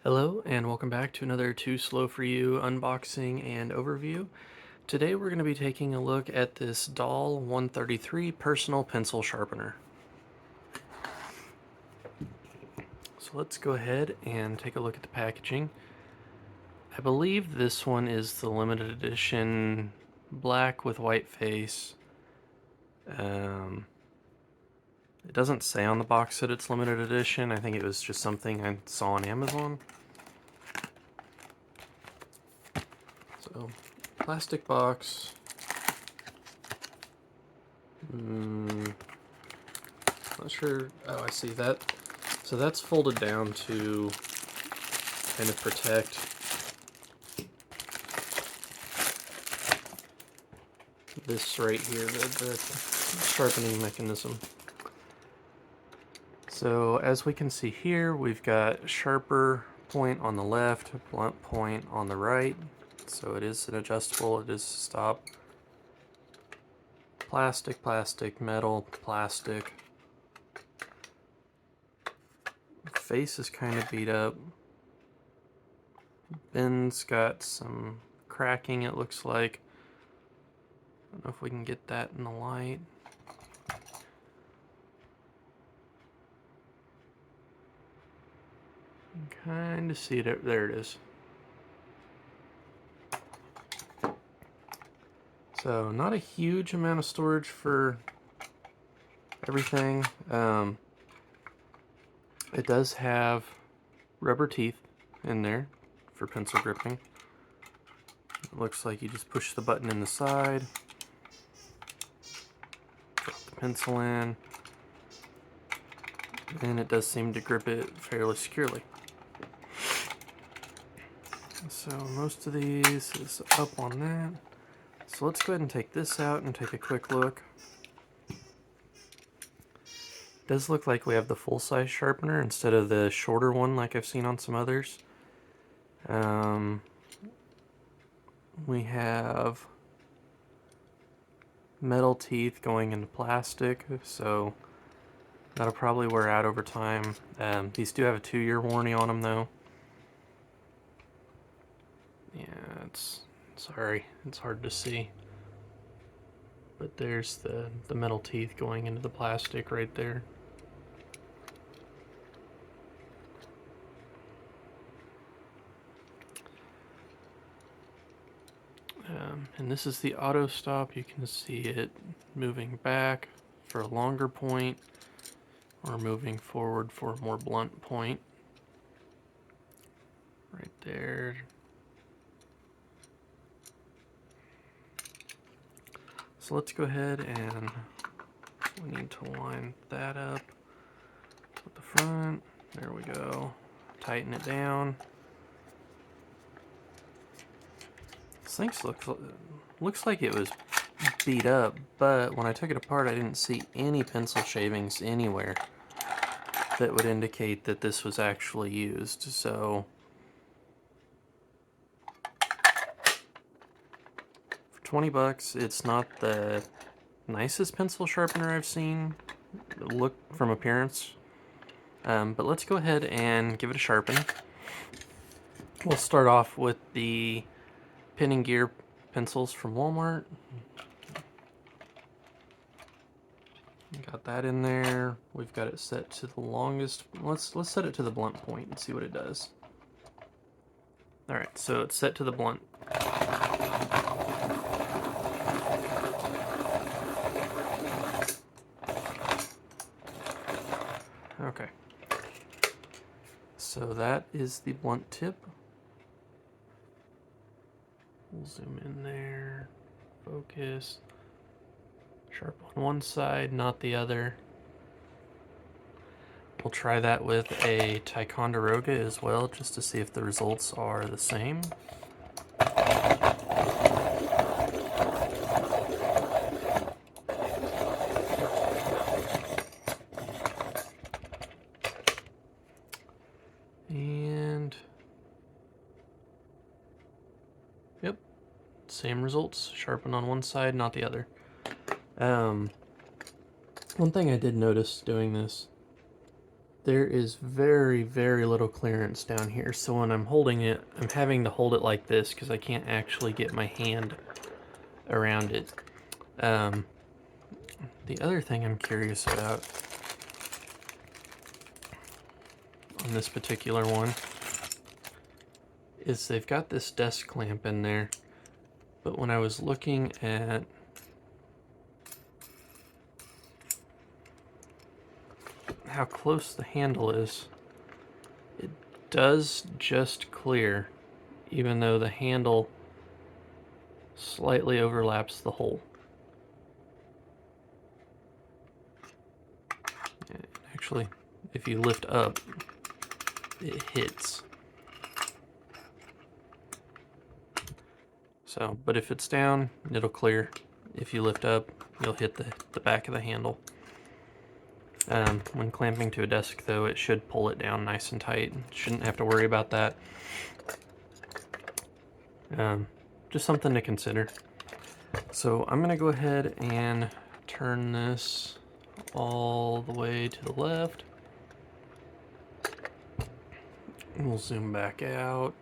Hello and welcome back to another Too Slow For You unboxing and overview. Today we're going to be taking a look at this Dahle 133 personal pencil sharpener. So let's go ahead and take a look at the packaging. I believe this one is the limited edition black with white face. It doesn't say on the box that it's limited edition. I think it was just something I saw on Amazon. So, plastic box. Not sure. Oh, I see that. So that's folded down to kind of protect this right here, the sharpening mechanism. So as we can see here, we've got sharper point on the left, blunt point on the right. So it is an adjustable, it is stop. Plastic, plastic, metal, plastic. Face is kind of beat up. Bin's got some cracking, it looks like. I don't know if we can get that in the light. Kind of see it. There it is. So not a huge amount of storage for everything. It does have rubber teeth in there for pencil gripping. It looks like you just push the button in the side, drop the pencil in, and it does seem to grip it fairly securely. So most of these is up on that. So let's go ahead and take this out and take a quick look. It does look like we have the full-size sharpener instead of the shorter one like I've seen on some others. We have metal teeth going into plastic, so that'll probably wear out over time. These do have a 2-year warranty on them though. Yeah, sorry, it's hard to see. But there's the metal teeth going into the plastic right there. And this is the auto stop. You can see it moving back for a longer point or moving forward for a more blunt point. Right there. So let's go ahead and we need to line that up with the front. There we go. Tighten it down. This thing looks like it was beat up, but when I took it apart, I didn't see any pencil shavings anywhere that would indicate that this was actually used. So for 20 bucks, it's not the nicest pencil sharpener I've seen look from appearance. But let's go ahead and give it a sharpen. We'll start off with the Pen and Gear pencils from Walmart. Got that in there. We've got it set to the longest. Let's set it to the blunt point and see what it does. All right, so it's set to the blunt. Okay. So that is the blunt tip. We'll zoom in there. Focus. Sharp on one side, not the other. We'll try that with a Ticonderoga as well, just to see if the results are the same. And yep, same results. Sharpen on one side, not the other. One thing I did notice doing this there is very, very little clearance down here. So when I'm holding it, I'm having to hold it like this because I can't actually get my hand around it. The other thing I'm curious about on this particular one is they've got this desk clamp in there, but when I was looking at how close the handle is, it does just clear, even though the handle slightly overlaps the hole. Actually, if you lift up, it hits. So, but if it's down, it'll clear. If you lift up, you'll hit the back of the handle. When clamping to a desk, though, it should pull it down nice and tight. Shouldn't have to worry about that. Just something to consider. So I'm gonna go ahead and turn this all the way to the left. And we'll zoom back out.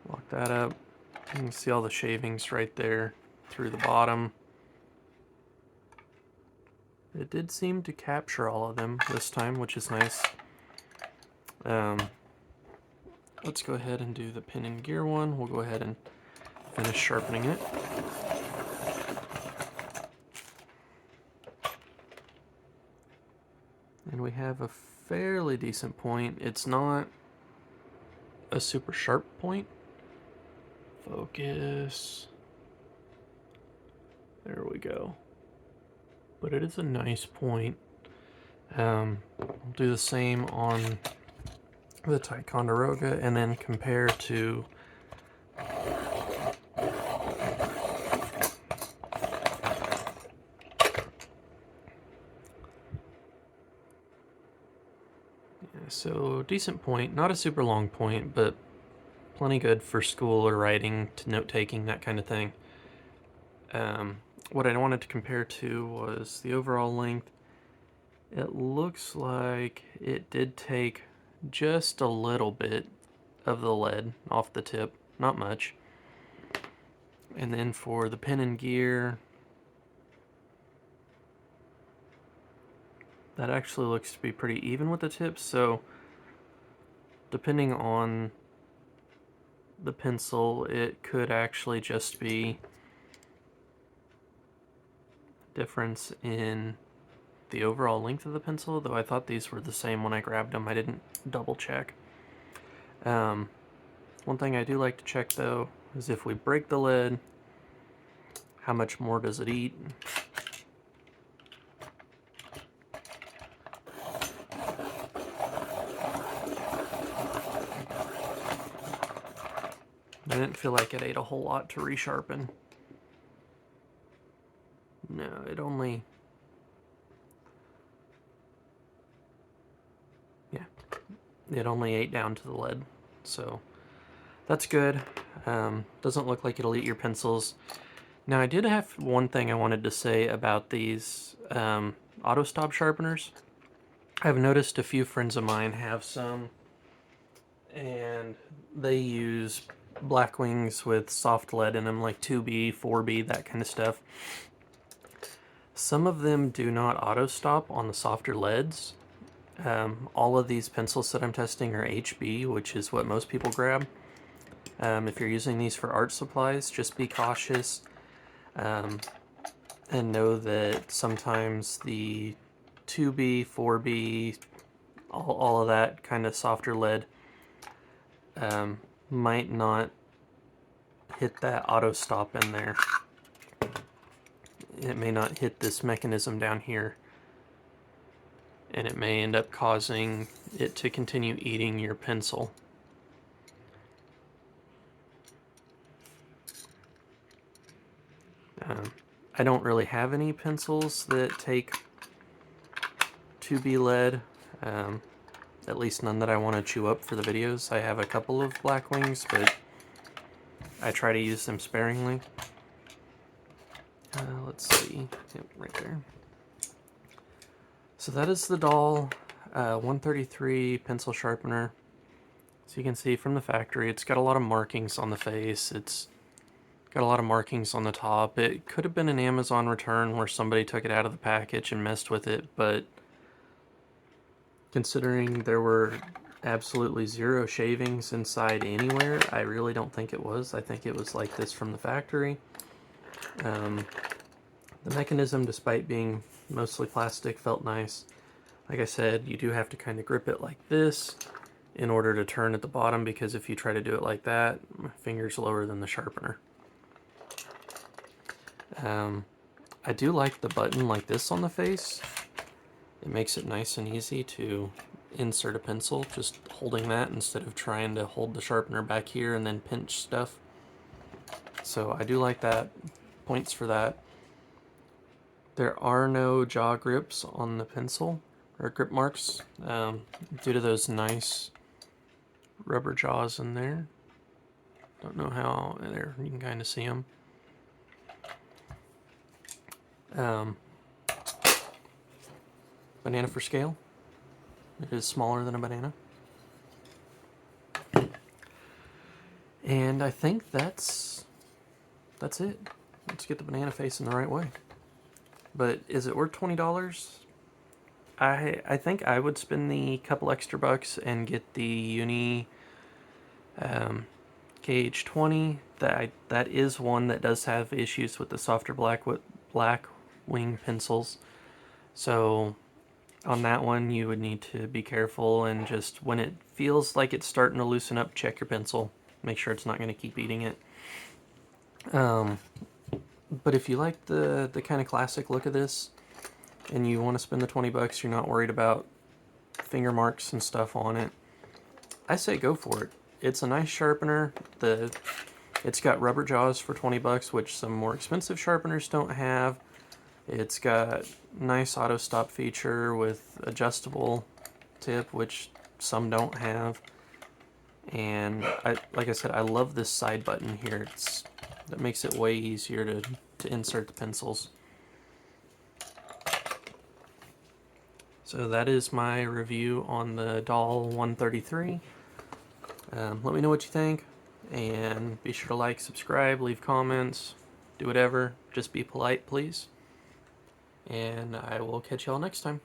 Lock that up. You can see all the shavings right there through the bottom. It did seem to capture all of them this time, which is nice. Let's go ahead and do the pin and gear one. We'll go ahead and finish sharpening it. And we have a fairly decent point. It's not a super sharp point. Focus. There we go. But it is a nice point. I'll do the same on the Ticonderoga and then compare to so decent point, not a super long point, but plenty good for school or writing, to note taking, that kind of thing. What I wanted to compare to was the overall length. It looks like it did take just a little bit of the lead off the tip, not much. And then for the pin and gear, that actually looks to be pretty even with the tips, so depending on the pencil, it could actually just be difference in the overall length of the pencil, though I thought these were the same when I grabbed them. I didn't double check. One thing I do like to check, though, is if we break the lead, how much more does it eat? I didn't feel like it ate a whole lot to resharpen. No, it only... yeah, it only ate down to the lead, so that's good. Doesn't look like it'll eat your pencils. Now, I did have one thing I wanted to say about these auto stop sharpeners. I've noticed a few friends of mine have some, and they use Blackwings with soft lead in them, like 2B, 4B, that kind of stuff. Some of them do not auto stop on the softer leads. All of these pencils that I'm testing are HB, which is what most people grab. If you're using these for art supplies, just be cautious. And know that sometimes the 2B, 4B, all of that kind of softer lead might not hit that auto stop in there. It may not hit this mechanism down here, and it may end up causing it to continue eating your pencil. I don't really have any pencils that take 2B lead, at least none that I want to chew up for the videos. I have a couple of Blackwings, but I try to use them sparingly. Let's see, yep, right there. So that is the Dahle 133 pencil sharpener. So you can see from the factory, it's got a lot of markings on the face. It's got a lot of markings on the top. It could have been an Amazon return where somebody took it out of the package and messed with it, but considering there were absolutely zero shavings inside anywhere, I really don't think it was. I think it was like this from the factory. The mechanism, despite being mostly plastic, felt nice. Like I said, you do have to kind of grip it like this in order to turn at the bottom, because if you try to do it like that, my finger's lower than the sharpener. I do like the button like this on the face. It makes it nice and easy to insert a pencil, just holding that instead of trying to hold the sharpener back here and then pinch stuff. So I do like that. Points for that. There are no jaw grips on the pencil, or grip marks, due to those nice rubber jaws in there. Don't know how, there, you can kind of see them. Banana for scale. It is smaller than a banana. And I think that's it. Let's get the banana face in the right way. But is it worth $20? I think I would spend the couple extra bucks and get the Uni KH20. That is one that does have issues with the softer black wing pencils. So on that one, you would need to be careful, and just when it feels like it's starting to loosen up, check your pencil. Make sure it's not going to keep eating it. But if you like the kind of classic look of this, and you want to spend the 20 bucks, you're not worried about finger marks and stuff on it, I say go for it. It's a nice sharpener. It's got rubber jaws for 20 bucks, which some more expensive sharpeners don't have. It's got nice auto stop feature with adjustable tip, which some don't have. And like I said, I love this side button here. That makes it way easier to insert the pencils. So that is my review on the Dahle 133. Let me know what you think, and be sure to like, subscribe, leave comments, do whatever. Just be polite, please. And I will catch y'all next time.